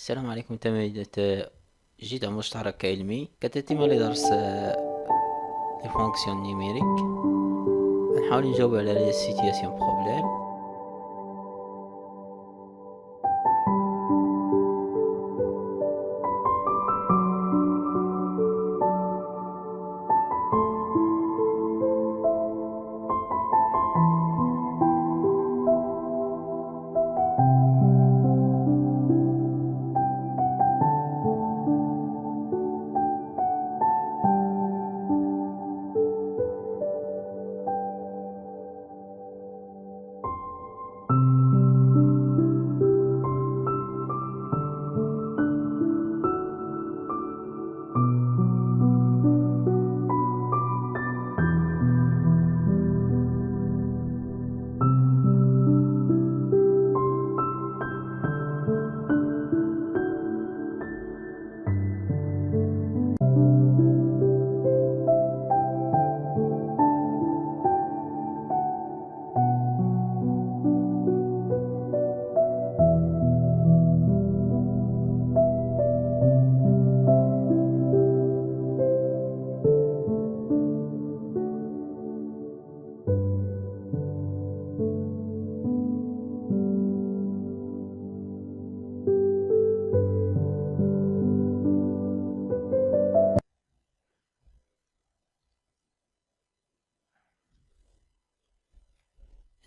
السلام عليكم تلاميذ. جيت مشترك علمي كتتم لدرس لي فونكسيون نيميريك. نحاول نجاوب على لي سيتياسيون بروبليم.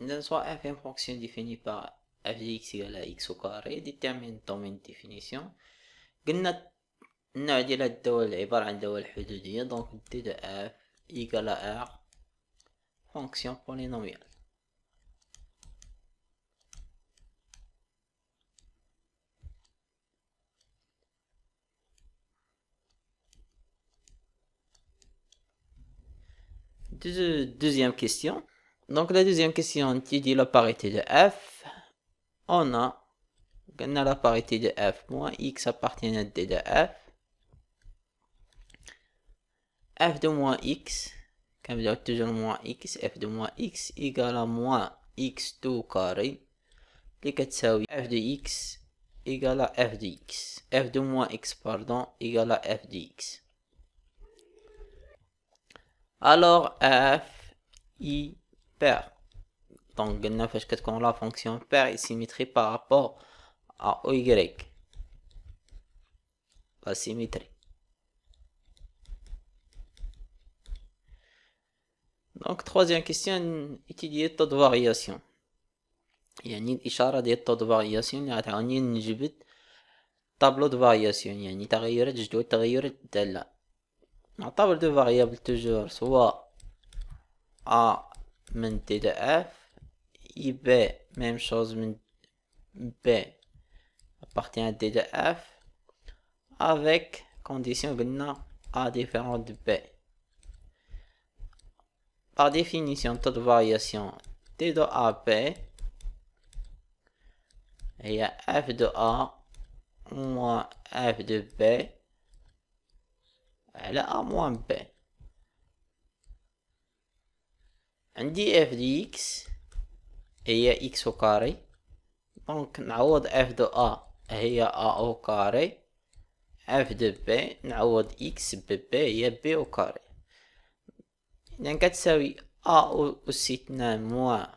عندنا soit f est une fonction définie par f de x égale à x au carré détermine le domaine de définition. قلنا النوع ديال هاد الدوال عبارة عن دوال حدودية، دونك d de f égale à r fonction polynomiale. Deuxième question. Donc la deuxième question qui dit la parité de f. On a la parité de f moins x appartient à d de f. F de moins x, comme dire toujours moins x, f de moins x égale à moins x tout au carré. Les 4 f de x égale à f de x. F de moins x, pardon, égale à f de x. Alors f y pair. Donc قلنا فاش كتكون la fonction pair est symétrie par rapport à y. La symétrie. Donc troisième question, étudier le taux de variation. يعني الإشارة ديال التو دو فارياسيون اللي غتعاوني نجبد طابلو دو فارياسيون، يعني تغيرات جدول تغيرات الدالة مع طابل دو فاريابل توجور سواء a من d de f et b même chose من b appartient à d de f avec condition قلنا a différent de b. Par définition taux de variation d de ab et f de a moins f de b على a moins b. عندي f de x هي x au carré، donc نعوض f de a هي a au carré، f de b نعوض x ب b هي b au carré. إذن كتساوي a أس 2 moins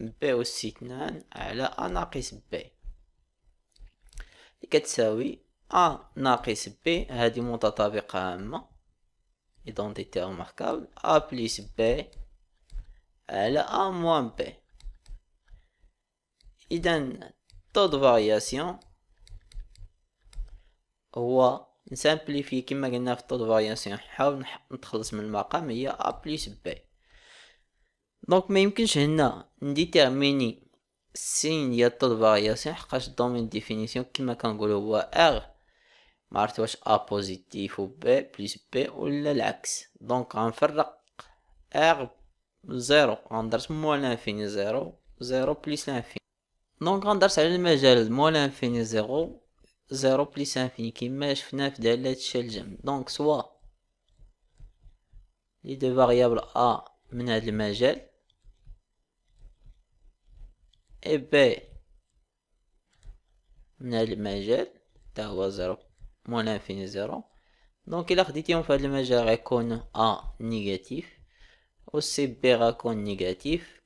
b أس 2 على a ناقص b، كتساوي a ناقص b هذه متطابقة عامة identité remarquable a plus b على a moins b. إذن taux de variation هو نسامبليفي كما قلنا في taux de variation، نحاول نتخلص من المقام هي a plus b. دونك ما يمكنش هنا نديتيرميني السين ديال taux de variation حقاش الدومين ديفينيسيون كما كنقولو هو r، معرفت واش a بوزيتيف و b بلس b ولا العكس. دونك غنفرق r زيرو، غندرس موال لانفيني زيرو زيرو بلس لانفيني. دونك غندرس على المجال موال لانفيني زيرو زيرو بلس انفيني كيما شفنا في دالة الشي الجمع. دونك سوا لي دو فاريابل a من هذا المجال et b من هذا المجال تا هو زيرو موان لانفيني زيرو. دونك الا خديتيهم في هاد المجال غيكون ا نيجاتيف و سي بي غيكون نيجاتيف.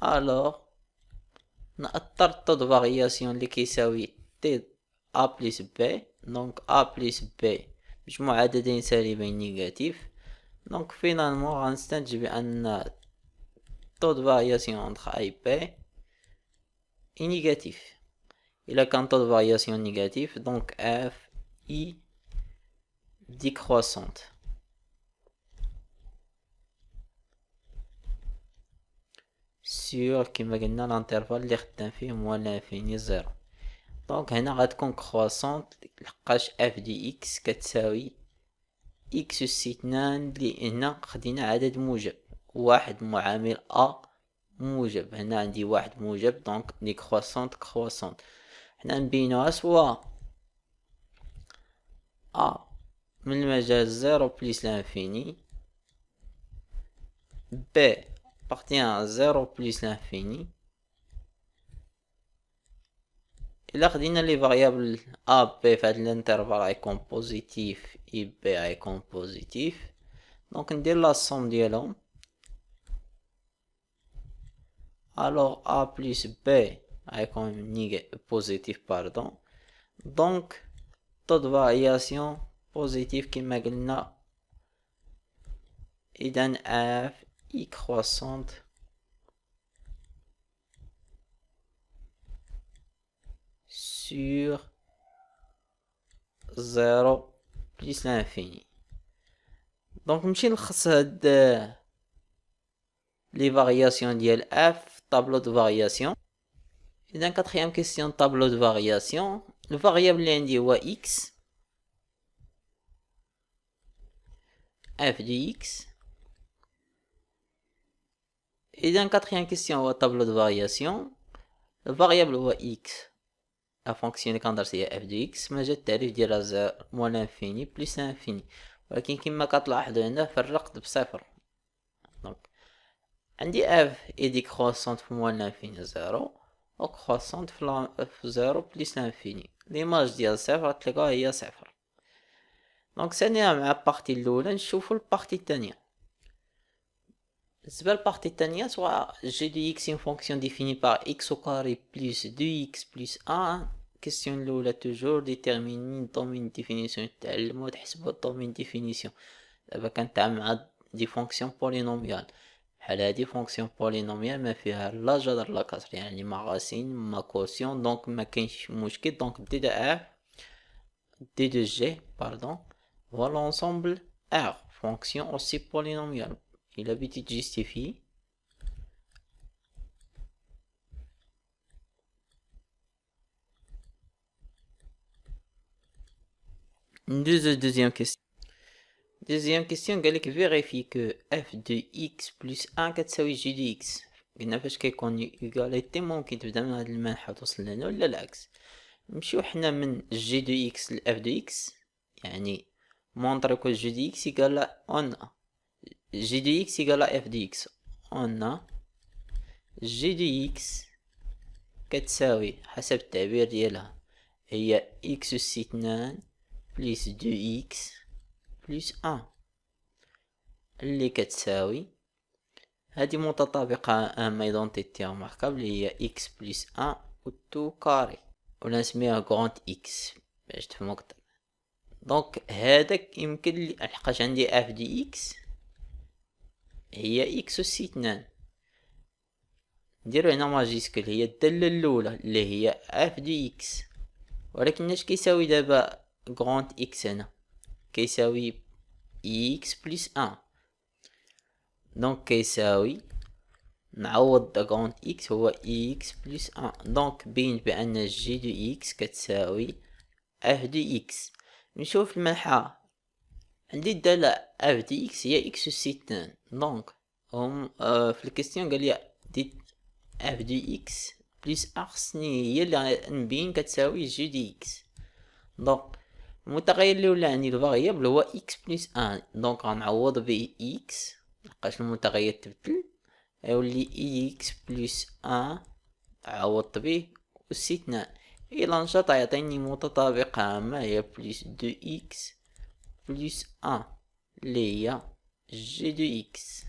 الوغ نأثر طود فارياسيون اللي كيساوي تي ا بلس بي. دونك ا بلس بي مجموع عددين سالبين نيجاتيف. دونك فينالمون غنستنتج بان طود فارياسيون انتر اي بي اي نيجاتيف. الا كان طود فارياسيون نيجاتيف دونك اف اي décroissante sur كما قلنا الانترفال اللي خدام فيه موان لانفيني زيرو. دونك هنا غتكون كرواسونت لحقاش اف دي اكس كتساوي اكس اس 2 لان خدينا عدد موجب واحد معامل ا موجب. هنا عندي واحد موجب دونك دي كرواسونت حنا نبينوها سوا ا من المجال زيرو بليس لانفيني ب appartient à 0 plus l'infini. إلا خدينا لي فاريابل a b في هاد الانترفال غيكون بوزيتيف اي بي غيكون بوزيتيف. دونك ندير لا صوم ديالهم. الوغ a plus b غيكون بوزيتيف باردون. دونك طود فارياسيون بوزيتيف كما قلنا. إذن f i croissante sur 0 plus l'infini. دونك نمشي نلخص هاد لي فارياسيون ديال f طابلو دو فارياسيون. اذا كاتريام كيسيون طابلو دو فارياسيون الفاريابل اللي عندي هو x f دو x. اذا كاتريام كيسيون هو طابلو دو فارياسيون الفاريابل هو x لا فونكسيون اللي كندرس هي f دو x. ما جا التعريف ديالها زيرو موان لانفيني بليس انفيني. ولكن كما كتلاحظوا هنا فرقت بصفر. دونك عندي f اي دي كروسونت في موان لانفيني زيرو و كروسونت في زيرو بليس لانفيني. ليماج ديال صفر تلقاها هي صفر. دونك ثانيا مع البارتي الاولى نشوفو البارتي الثانيه. بالنسبه للبارتي الثانيه سواء جي دو اكس اون فونكسيون ديفيني بار اكس او كاري بلس دو اكس بلس ان. كيسيون الاولى توجور ديتيرميني دومين ديفينيسيون تعلمو وتحسبو دومين ديفينيسيون. دابا كنتعامل مع دي فونكسيون بولينوميال بحال هادي فونكسيون بولينوميال ما فيها لا جذر لا كسر يعني ما غاسين ما كوسيون. دونك ما كاينش مشكل. دونك دي دو اف دي دو جي باردون هو لونسومبل ار فونكسيون اوسي بولينوميال. il a biti justifié deuxième question. Deuxième question قال لك vérifie que f de x plus 1 كتساوي g de x. قلنا فاش كيكون ايغاليتي ممكن تبدا من هاد المنحة توصل لهنا ولا العكس. نمشيو حنا من g de x ل f de x يعني مونطري كو g de x يقال on a g de x يقال f de x. on a g de x كتساوي حسب التعبير ديالها هي x أس 2 بلس 2x بلس 1 اللي كتساوي هذه متطابقة أما إيدونتيتي رماركابل اللي هي x بلس 1 و 2 كاري ولا نسميها غراند x باش تفهمو أكتر. دونك هذاك يمكن لي لحقاش عندي f دي x هي x أس 2 نديرو هنا ماجيسكول هي الدالة الأولى اللي هي f دي x. ولكن اش كيساوي دابا غراند x هنا كيساوي x بلس 1. دونك كيساوي نعوض غراند x هو x بلس 1. دونك بين بأن جي دو x كتساوي f دو x. نشوف المنحة عندي الدالة f دو x هي x أس 2. دونك هم في الكيستيون قال لي دي f دو x بلس خصني هي اللي نبين كتساوي جي دي اكس. دونك المتغير اللي ولا عندي الفاريابل هو اكس بلس 1. دونك غنعوض به اكس لحقاش المتغير تبدل غيولي اكس بلس 1 عوضت به أس 2. إلى نشاط يعطيني متطابقة عامة هي بلس دو إكس بلس أن اللي هي جي دو إكس.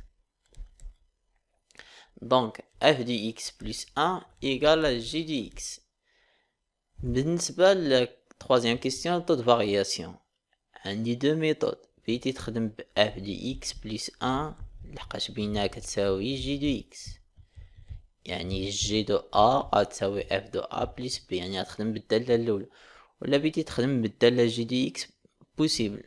دونك اف دو إكس بلس أن إيكال جي دو إكس. بالنسبة للتخوازيام كيستيون طود فارياسيون، عندي دو ميثود. بغيتي تخدم ب اف دو إكس بلس أن لحقاش بينها كتساوي جي دو إكس، يعني جي دو أ غتساوي اف دو أ بلس بي، يعني غتخدم بالدالة الأولى. ولا بغيتي تخدم بالدالة جي دو إكس بوسيبل.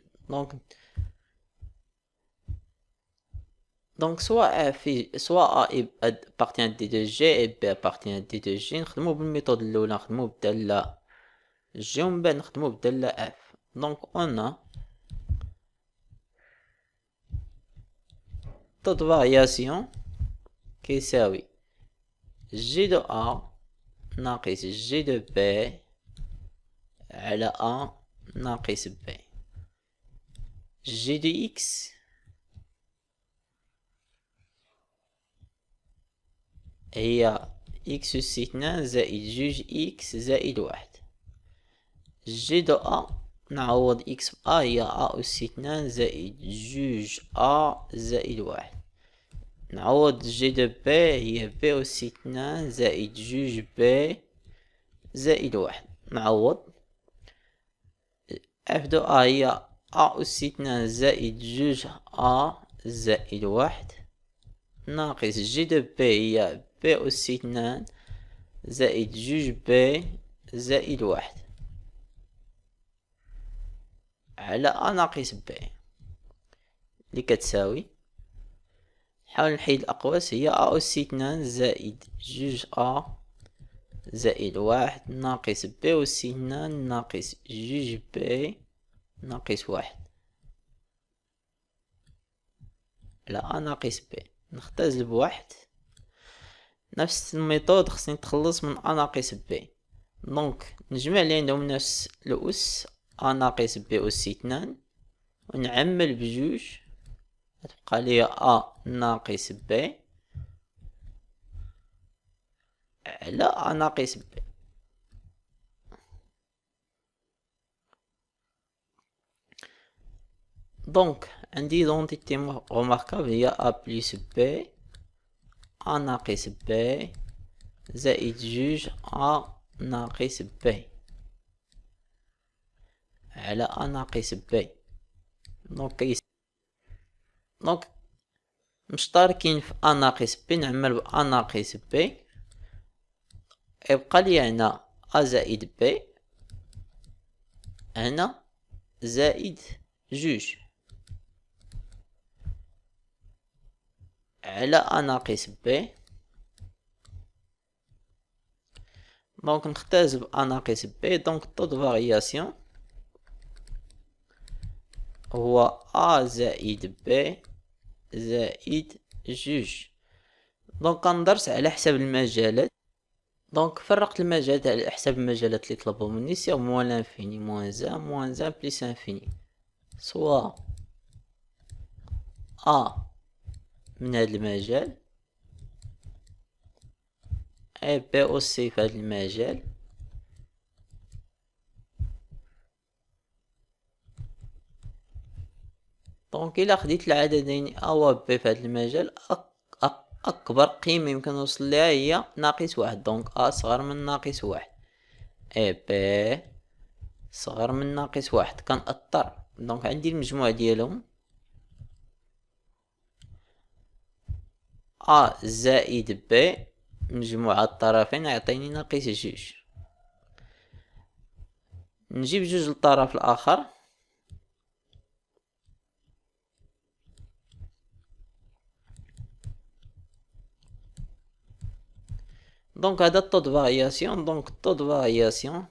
دونك سواء A appartient à D2G et B appartient à D2G، نخدمو بالميثود الأولى، نخدمو بالدالة جي ومن بعد نخدمو بالدالة اف. دونك اون طود فارياسيون كيساوي جي دو أ ناقص جي دو بي على أ ناقص بي. جي دو إكس هي إكس أس 2 زائد جوج إكس زائد واحد. جي دو أ نعوض إكس بأ هي أ أس 2 زائد جوج أ زائد واحد. نعوض جي دو بي هي بي أس 2 زائد جوج بي زائد واحد. نعوض اف دو أ هي أ أس 2 زائد جوج أ زائد واحد ناقص جي دو بي هي بي أس 2 زائد جوج بي زائد واحد على أ ناقص بي اللي كتساوي، نحاول نحيد الأقواس، هي أ أس 2 زائد جوج أ زائد واحد ناقص بي أس 2 ناقص جوج بي ناقص واحد على أ ناقص بي. نختزل بواحد. نفس الميثود خصني نتخلص من أ ناقص بي. دونك نجمع اللي عندهم نفس الأس أ ناقص بي أس 2 ونعمل بجوج، تبقى لي أ ناقص بي على أ ناقص بي. دونك عندي دونتيتي غوماركابل هي أ بلس بي أ ناقص بي زائد جوج أ ناقص بي على أ ناقص بي. دونك مشتركين في أ ناقص بي، نعمل ب أ ناقص بي، يبقى لي هنا أ زائد بي هنا زائد جوج على أ ناقص بي. دونك نختزل ب أ ناقص بي. دونك طود فارياسيون هو أ زائد بي زائد جوج. دونك كندرس على حساب المجالات. دونك فرقت المجالات على حساب المجالات اللي طلبوا مني، سيغ موان لانفيني موان زان موان زان بليس انفيني، سوا أ من هذا المجال اي بي أوسي في هذا المجال دونك إلا خديت العددين أ و بي في هذا المجال، أكبر قيمة يمكن نوصل لها هي ناقص واحد. دونك أ صغر من ناقص واحد اي بي صغر من ناقص واحد، كنأطر. دونك عندي المجموع ديالهم أ زائد بي مجموع الطرفين يعطيني ناقص جوج. نجيب جوج للطرف الآخر، دونك هذا الطود فارياسيون. دونك الطود فارياسيون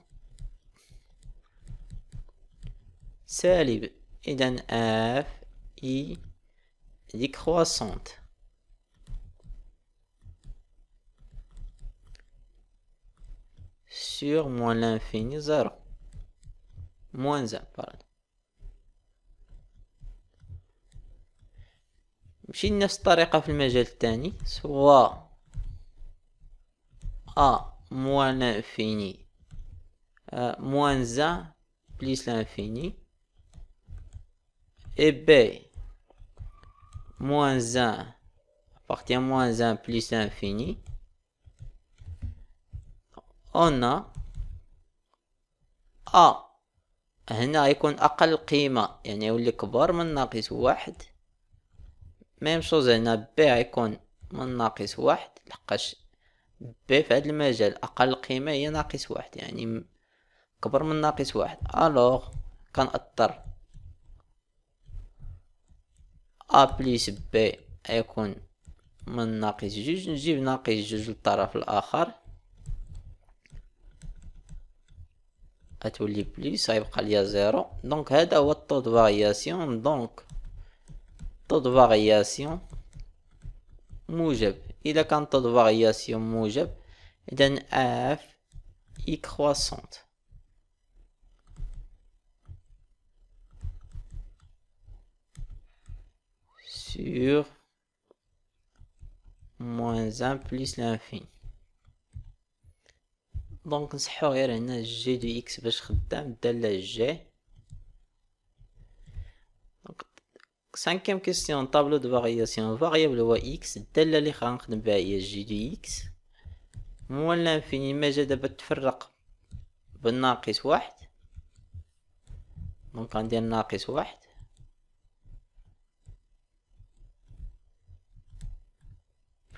سالب، إذا اف اي ديكرواسونت sur moins l'infini زيرو موان زان باردون. ماشي نفس الطريقة في المجال الثاني، سوا أ موان l'infini moins 1 plus l'infini, et b moins 1 appartient à moins 1 plus l'infini. on a a هنا يكون اقل قيمة، يعني يولي كبر من ناقص واحد. ميم شوز هنا بي يكون من ناقص واحد، لحقاش بي في هذا المجال اقل قيمة هي ناقص واحد، يعني كبر من ناقص واحد. الوغ كنأثر ا بليس بي يكون من ناقص جوج، نجيب ناقص جوج للطرف الاخر غتولي بليس، غيبقى ليا زيرو. دونك هذا هو الطو دو فارياسيون. دونك طو دو فارياسيون موجب. اذا كان طو دو فارياسيون موجب، اذا اف اي كرواسونت. sur moins 1 plus l'infini. دونك نصحو غير هنا جي دو اكس باش خدام الدالة جي. دونك سانكيام كيستيون طابلو دو فارياسيون، فاريابل هو اكس، الدالة اللي غنخدم بها هي جي دو اكس موان لانفيني. ما جا دابا تفرق بالناقص واحد، دونك غندير ناقص واحد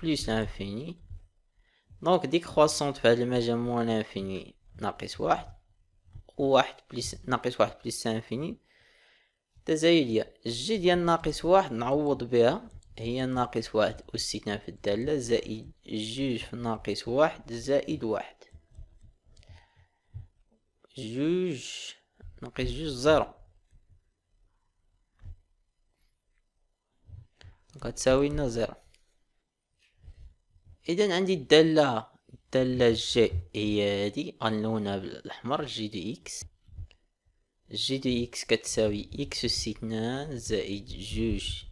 بليس لانفيني. دونك ديك كرواسونت في هذا المجال موان لانفيني ناقص واحد، وواحد بليس ناقص واحد بليس انفيني تزايدية. الجي ديال ناقص واحد نعوض بها، هي ناقص واحد أس 2 في الدالة زائد جوج في ناقص واحد زائد واحد. جوج ناقص جوج زيرو، غتساوي لنا زيرو. إذا عندي الدالة جي هي هادي، غنلونها بالأحمر، جي دو إكس. جي دو إكس كتساوي إكس أس 2 زائد جوج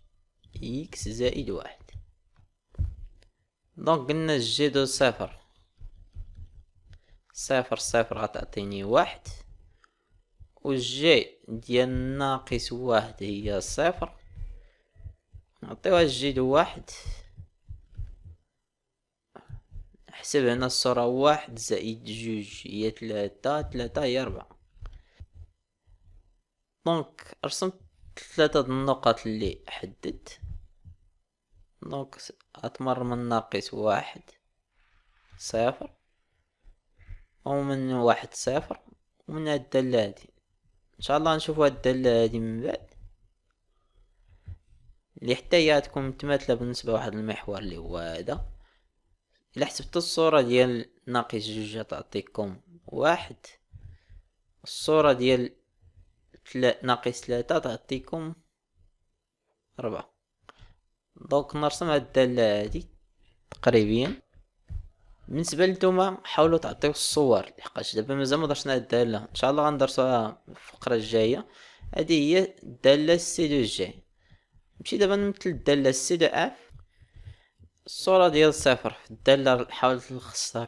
إكس زائد واحد. دونك قلنا جي دو صفر صفر صفر غتعطيني واحد، والجي ديال ناقص واحد هي صفر، نعطيوها جي دو واحد. نحسب هنا الصورة واحد زائد جوج هي تلاتة، تلاتة هي ربعة. دونك رسمت ثلاثة النقط اللي حددت. دونك أتمر من ناقص واحد صفر، ومن واحد صفر، ومن هاد الدالة هادي. ان شاء الله نشوفو هاد الدالة هادي من بعد، اللي حتى هي تكون متماثلة بالنسبة لواحد المحور اللي هو هذا. إلا حسبت الصورة ديال ناقص جوج تعطيكم واحد، الصورة ديال ناقص ثلاثة تعطيكم ربعة. دونك نرسم هاد الدالة هادي تقريبيا. بالنسبة لنتوما حاولوا تعطيو الصور، لحقاش دابا مازال مدرسنا هاد الدالة، ان شاء الله غندرسوها في الفقرة الجاية. هادي هي الدالة سي دو جي. نمشي دابا نمثل الدالة سي دو اف. الصورة ديال صفر في الدالة حاول تلخصها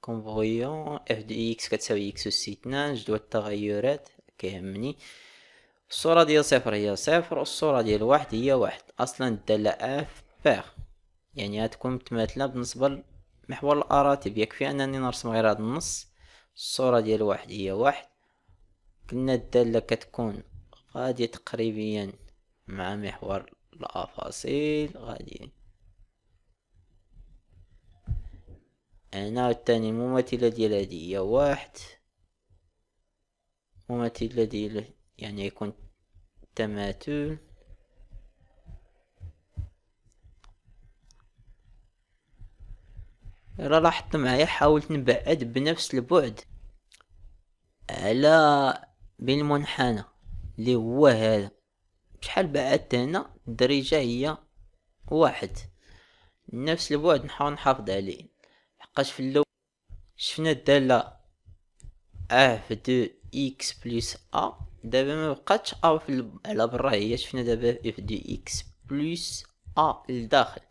كونفويون. اف دو اكس كتساوي اكس أس 2، جدول التغيرات كيهمني. الصورة ديال صفر هي صفر، والصورة ديال واحد هي واحد. اصلا الدالة اف بير يعني غتكون متماثلة بالنسبة لمحور الاراتب، يكفي انني نرسم غير هذا النص. الصورة ديال واحد هي واحد. قلنا الدالة كتكون غادية تقريبيا مع محور الافاصيل، غادي هنا. الثاني المماثلة ديال هادي هي واحد، مماثلة ديال يعني يكون تماثل. إلا لاحظت معايا حاولت نبعد بنفس البعد على بين المنحنى اللي هو هذا. بشحال بعدت هنا الدرجة هي واحد، نفس البعد نحاول نحافظ عليه. لحقاش في الاول شفنا الدالة اف دو اكس بلس ا، دابا ما بقاتش ا على برا، هي شفنا دابا اف دو اكس بلس ا لداخل،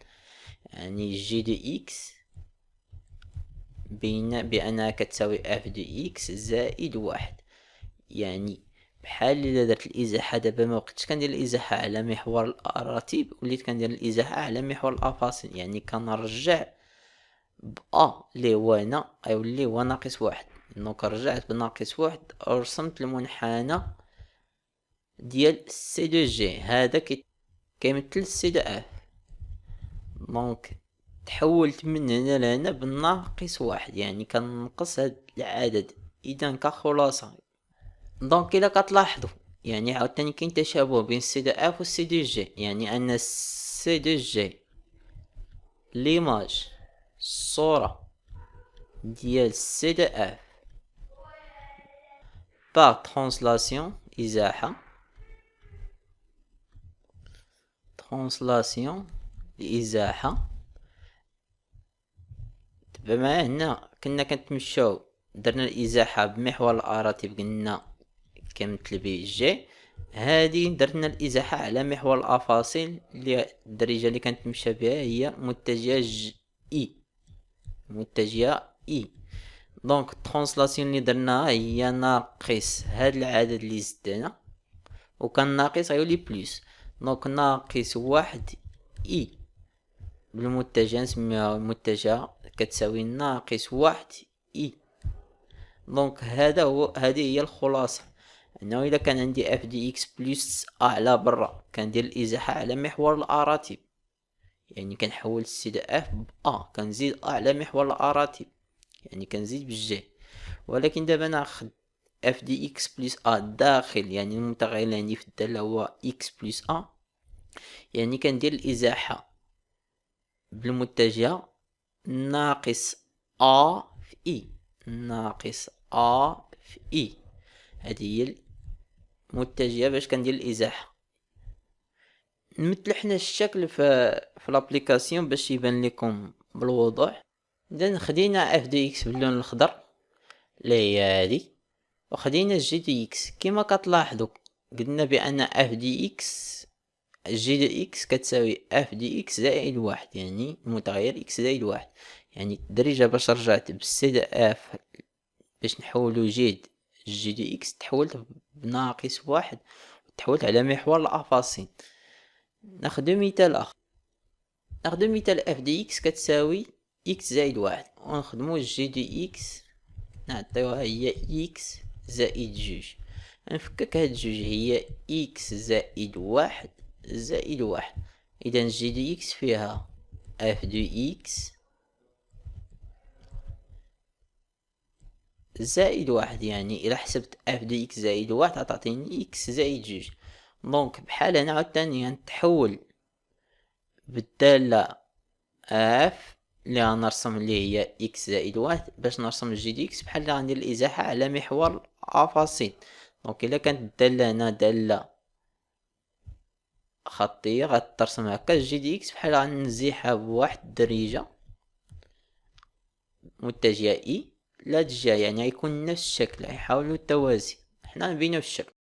يعني جي دو اكس بأنها كتساوي اف دو اكس زائد واحد. يعني بحال الا درت الازاحة دابا مبقيتش كندير الازاحة على محور الرتيب، وليت كندير الازاحة على محور الافاصل. يعني كنرجع اللي هو هنا غيولي هو ناقص واحد. دونك رجعت بناقص واحد ورسمت المنحنى ديال سي دو جي، هذا كيمثل سي دو اف. دونك تحولت من هنا لهنا بالناقص واحد، يعني كنقص هاد العدد. اذا كخلاصة دونك الا كتلاحظوا يعني عاوتاني كاين تشابه بين سي دو اف و سي دو جي. يعني ان سي دو جي ليماج الصورة ديال سي دو اف باغ ترانسلاسيون ازاحة، ترانسلاسيون الازاحة. بما هنا كنا كنتمشاو درنا الازاحة بمحور الاراتب قلنا كمثل به جي، هادي درنا الازاحة على محور الافاصيل اللي الدرجة اللي كنتمشى بها هي متجهة اي، متجهة اي. دونك الترانسلاسيون اللي درناها هي ناقص هاد العدد اللي زدنا، وكان ناقص غيولي بلس. دونك ناقص واحد اي بالمتجه نسميها المتجهة كتساوي ناقص واحد اي. دونك هذه هي الخلاصة، انه اذا كان عندي اف دي اكس بلس على برا كندير الازاحة على محور الاراتب، يعني كنحول السي دو اف كنزيد على محور الاراتب، يعني كنزيد بالجي. ولكن دابا ناخد اف دي اكس بلس داخل، يعني المتغير اللي عندي في الدالة هو اكس بلس يعني كندير الازاحة بالمتجهة ناقص في اي، ناقص في اي. هذه هي المتجهة باش كندير الازاحة. نمثلو حنا الشكل في لابليكاسيون باش يبان لكم بالوضوح. اذا خدينا اف دي اكس باللون الخضر اللي هي هادي، وخدينا جي دي اكس. كما كتلاحظوا قلنا بان اف دي اكس جي دي اكس كتساوي اف دي اكس زائد واحد، يعني المتغير اكس زائد واحد. يعني الدرجة باش رجعت بالسي دي اف باش نحولو جي دي اكس تحولت بناقص واحد، تحولت على محور الافاصين. ناخدو مثال اخر، ناخدو مثال اف دي اكس كتساوي اكس زائد واحد، ونخدمو جي دي اكس نعطيوها هي اكس زائد جوج. نفكك هاد جوج هي اكس زائد واحد زائد واحد. اذا جي دي اكس فيها اف دو اكس زائد واحد، يعني الى حسبت اف دو اكس زائد واحد غتعطيني اكس زائد جوج. دونك بحال هنا عاوتاني نتحول بالدالة اف اللي غنرسم اللي هي اكس زائد واحد باش نرسم الجي دي اكس بحال اللي غندير الازاحة على محور افاصيل. دونك الا كانت الدالة هنا دالة خطية غترسم هكا الجي دي اكس بحال غنزيحها بواحد الدرجة متجهة اي لا تجاه، يعني غيكون نفس الشكل، غيحاولوا التوازي. حنا نبينو الشكل.